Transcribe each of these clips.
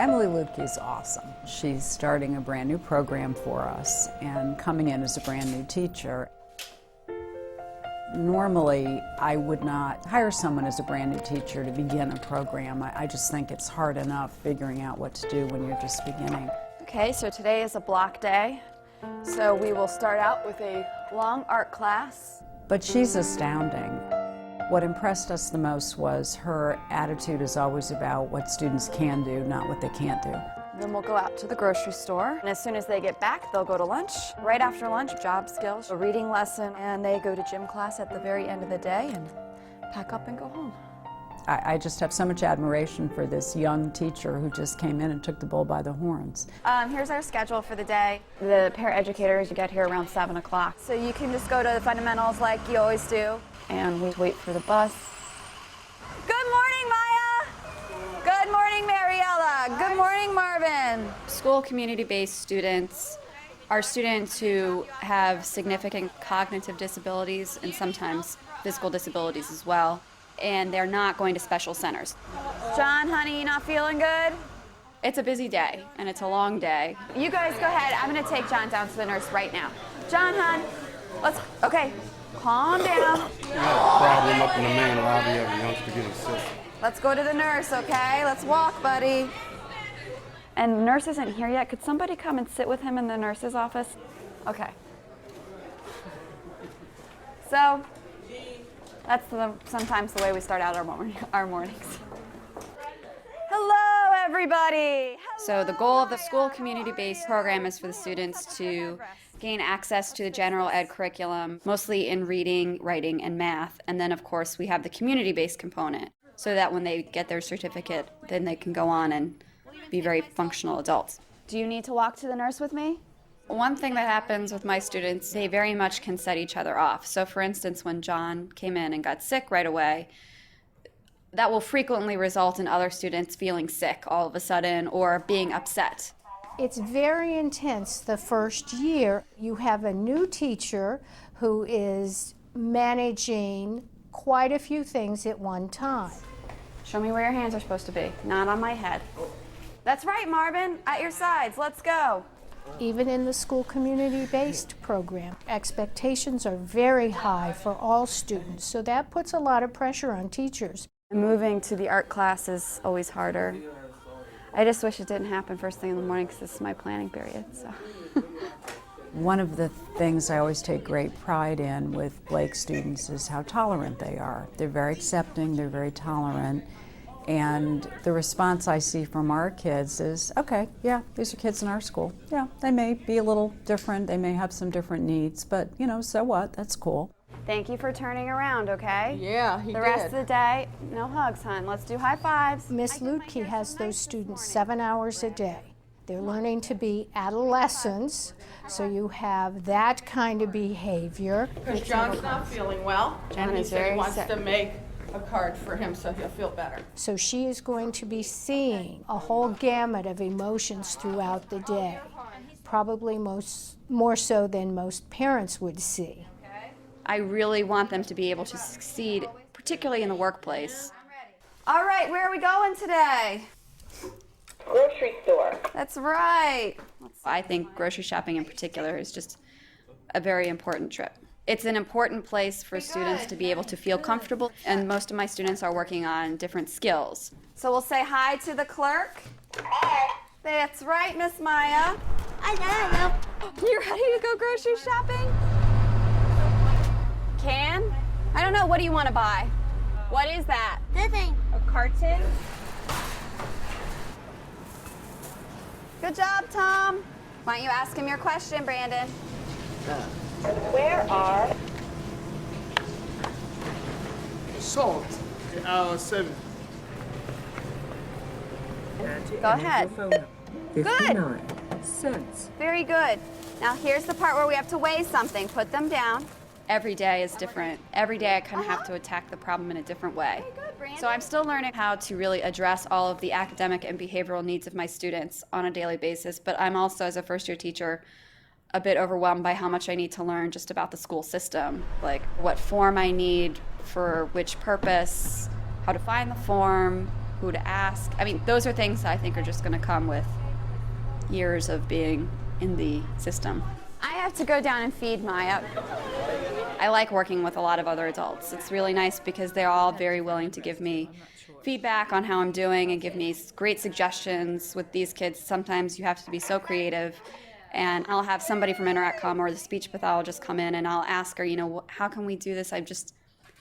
Emily Lutke is awesome. She's starting a brand new program for us and coming in as a brand new teacher. Normally, I would not hire someone as a brand new teacher to begin a program. I just think it's hard enough figuring out what to do when you're just beginning. Okay, so today is a block day. So we will start out with a long art class. But she's astounding. What impressed us the most was her attitude is always about what students can do, not what they can't do. Then we'll go out to the grocery store. And as soon as they get back, they'll go to lunch. Right after lunch, job skills, a reading lesson, and they go to gym class at the very end of the day and pack up and go home. I just have so much admiration for this young teacher who just came in and took the bull by the horns. Here's our schedule for the day. The paraeducators get here around 7 o'clock. So you can just go to the fundamentals like you always do. And we wait for the bus. Good morning, Maya. Good morning, Mariella. Good morning, Marvin. School community-based students are students who have significant cognitive disabilities and sometimes physical disabilities as well. And they're not going to special centers. John, honey, you not feeling good? It's a busy day, and it's a long day. You guys go ahead. I'm going to take John down to the nurse right now. John, hon, okay, calm down. We had a problem up in the main lobby of a youngster getting sick. Let's go to the nurse, okay? Let's walk, buddy. And the nurse isn't here yet. Could somebody come and sit with him in the nurse's office? Okay. So, that's sometimes the way we start out our mornings. Hello, everybody. So the goal of the school community-based program is for the students to gain access to the general ed curriculum, mostly in reading, writing, and math. And then, of course, we have the community-based component so that when they get their certificate, then they can go on and be very functional adults. Do you need to walk to the nurse with me? One thing that happens with my students, they very much can set each other off. So for instance, when John came in and got sick right away, that will frequently result in other students feeling sick all of a sudden or being upset. It's very intense the first year. You have a new teacher who is managing quite a few things at one time. Show me where your hands are supposed to be, not on my head. That's right, Marvin, at your sides, let's go. Even in the school community-based program, expectations are very high for all students, so that puts a lot of pressure on teachers. Moving to the art class is always harder. I just wish it didn't happen first thing in the morning because this is my planning period. So. One of the things I always take great pride in with Blake students is how tolerant they are. They're very accepting, they're very tolerant. And the response I see from our kids is, okay, yeah, these are kids in our school. Yeah, they may be a little different, they may have some different needs, but you know, so what? That's cool. Thank you for turning around, okay? Yeah, he did. The rest of the day, no hugs, hon. Let's do high fives. Miss Lutke has those students 7 hours a day. They're learning to be adolescents, so you have that kind of behavior. Because John's not feeling well, John and he is said very he wants sick. to make a card for him so he'll feel better. So she is going to be seeing a whole gamut of emotions throughout the day, probably more so than most parents would see. I really want them to be able to succeed, particularly in the workplace. All right, where are we going today? Grocery store. That's right. I think grocery shopping in particular is just a very important trip. It's an important place for students to be able to feel comfortable, and most of my students are working on different skills. So we'll say hi to the clerk. Hi. That's right, Miss Maya. Hello. You ready to go grocery shopping? Can? I don't know. What do you want to buy? What is that? This thing. A carton? Good job, Tom. Why don't you ask him your question, Brandon? Where are Salt. 7. Go ahead. 59 cents. Very good. Now here's the part where we have to weigh something. Put them down. Every day is different. Every day I kind of have to attack the problem in a different way. So I'm still learning how to really address all of the academic and behavioral needs of my students on a daily basis, but I'm also, as a first-year teacher, a bit overwhelmed by how much I need to learn just about the school system, like what form I need for which purpose, how to find the form, who to ask. I mean, those are things that I think are just going to come with years of being in the system. I have to go down and feed Maya. I like working with a lot of other adults. It's really nice because they're all very willing to give me feedback on how I'm doing and give me great suggestions. With these kids, sometimes you have to be so creative, and I'll have somebody from InterActCom or the speech pathologist come in and I'll ask her, you know, how can we do this?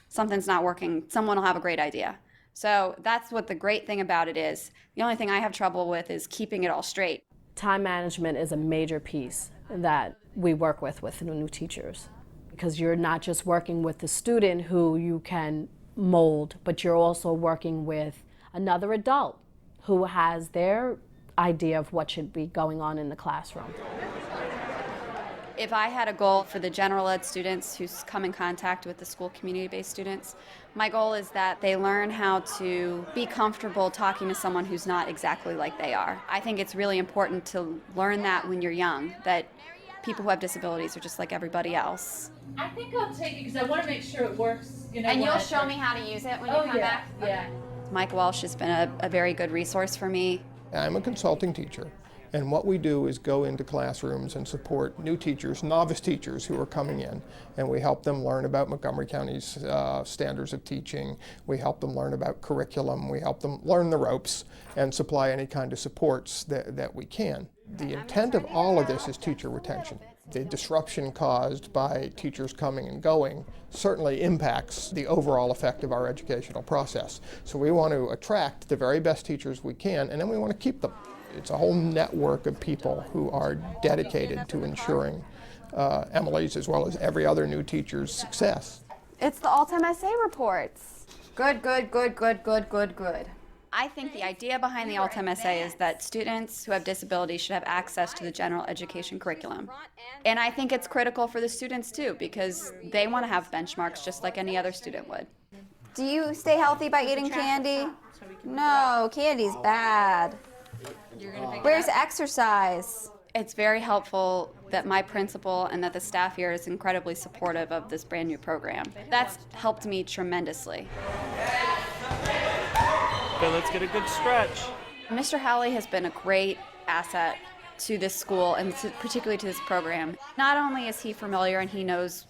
Something's not working. Someone will have a great idea. So that's what the great thing about it is. The only thing I have trouble with is keeping it all straight. Time management is a major piece that we work with new teachers, because you're not just working with the student who you can mold, but you're also working with another adult who has their idea of what should be going on in the classroom. If I had a goal for the general ed students who come in contact with the school community-based students, my goal is that they learn how to be comfortable talking to someone who's not exactly like they are. I think it's really important to learn that when you're young, that people who have disabilities are just like everybody else. I think I'll take it because I want to make sure it works. You know, and you'll show me how to use it when you come back? Yeah. Mike Walsh has been a very good resource for me. I'm a consulting teacher, and what we do is go into classrooms and support new teachers, novice teachers who are coming in, and we help them learn about Montgomery County's standards of teaching. We help them learn about curriculum. We help them learn the ropes and supply any kind of supports that we can. The intent of all of this is teacher retention. The disruption caused by teachers coming and going certainly impacts the overall effect of our educational process. So we want to attract the very best teachers we can, and then we want to keep them. It's a whole network of people who are dedicated to ensuring Emily's, as well as every other new teacher's, success. It's the all-time essay reports. Good, good, good, good, good, good, good. I think the idea behind the all-time essay is that students who have disabilities should have access to the general education curriculum. And I think it's critical for the students too, because they want to have benchmarks just like any other student would. Do you stay healthy by eating candy? No, candy's bad. Where's exercise? It's very helpful that my principal and that the staff here is incredibly supportive of this brand new program. That's helped me tremendously. Okay, let's get a good stretch. Mr. Howley has been a great asset to this school and particularly to this program. Not only is he familiar and he knows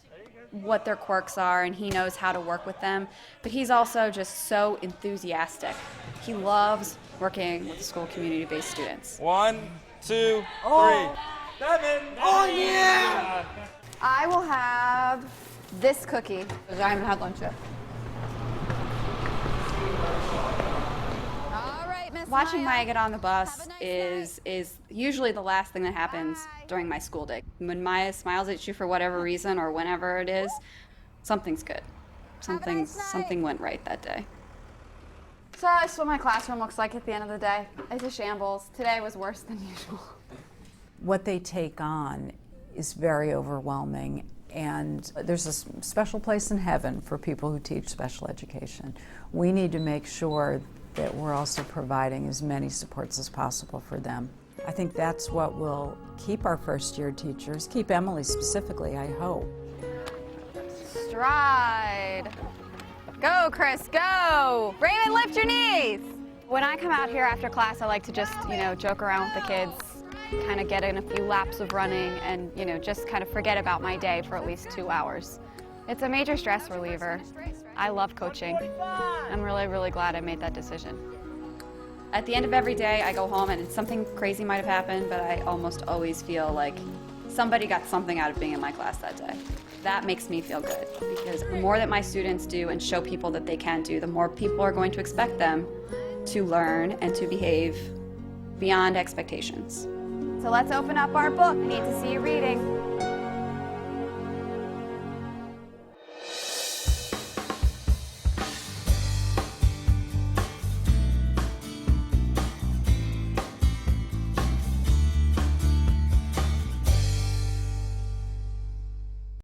what their quirks are and he knows how to work with them, but he's also just so enthusiastic. He loves working with the school community-based students. 1, 2, 3. 7. Oh yeah! I will have this cookie, because I haven't had lunch yet. Watching Maya get on the bus is usually the last thing that happens during my school day. When Maya smiles at you for whatever reason or whenever it is, something's good. Something went right that day. So that's what my classroom looks like at the end of the day. It's a shambles. Today was worse than usual. What they take on is very overwhelming, and there's a special place in heaven for people who teach special education. We need to make sure that we're also providing as many supports as possible for them. I think that's what will keep our first-year teachers, keep Emily specifically, I hope. Stride. Go, Chris, go! Raymond, lift your knees! When I come out here after class, I like to just, joke around with the kids, kind of get in a few laps of running and, just kind of forget about my day for at least 2 hours. It's a major stress reliever. I love coaching. I'm really, really glad I made that decision. At the end of every day, I go home and something crazy might have happened, but I almost always feel like somebody got something out of being in my class that day. That makes me feel good, because the more that my students do and show people that they can do, the more people are going to expect them to learn and to behave beyond expectations. So let's open up our book. I need to see you reading.